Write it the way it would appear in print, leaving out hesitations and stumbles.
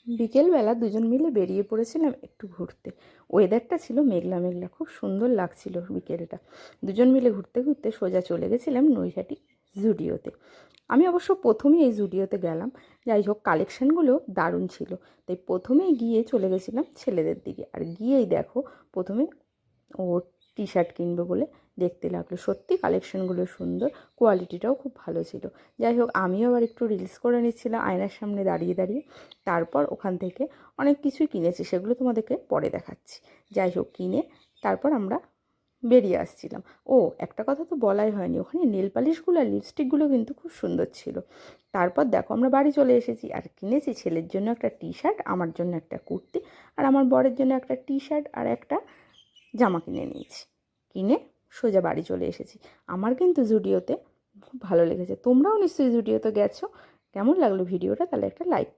বিকেলবেলা দুজন মিলে বেরিয়ে পড়েছিলাম একটু ঘুরতে। ওয়েদারটা ছিল মেঘলা মেঘলা, খুব সুন্দর লাগছিল বিকেলটা। দুজন মিলে ঘুরতে ঘুরতে সোজা চলে গেছিলাম নৈহাটি জুডিওতে। আমি অবশ্য প্রথমেই এই জুডিওতে গেলাম। যাই হোক, কালেকশানগুলো দারুণ ছিল, তাই প্রথমেই গিয়ে চলে গেছিলাম ছেলেদের দিকে। আর গিয়েই দেখো, প্রথমে ও টি শার্ট কিনবে বলে দেখতে লাগলো। সত্যি কালেকশানগুলো সুন্দর, কোয়ালিটিটাও খুব ভালো ছিল। যাই হোক, আমিও আবার একটু রিলস করে নিচ্ছিলাম আয়নার সামনে দাঁড়িয়ে দাঁড়িয়ে। তারপর ওখান থেকে অনেক কিছুই কিনেছি, সেগুলো তোমাদেরকে পরে দেখাচ্ছি। যাই হোক, কিনে তারপর আমরা বেরিয়ে আসছিলাম। ও, একটা কথা তো বলাই হয়নি, ওখানে নেল পালিশগুলো আর লিপস্টিকগুলো কিন্তু খুব সুন্দর ছিল। তারপর দেখো, আমরা বাড়ি চলে এসেছি আর কিনেছি ছেলের জন্য একটা টি শার্ট, আমার জন্য একটা কুর্তি, আর আমার বরের জন্য একটা টি শার্ট আর একটা জামা কিনে নিয়েছি। কিনে সোজা বাড়ি চলে এসেছি। আমার কিন্তু জুডিওতে খুব ভালো লেগেছে। তোমরাও নিশ্চয়ই জুডিওতে গেছো। কেমন লাগলো ভিডিওটা? তাহলে একটা লাইক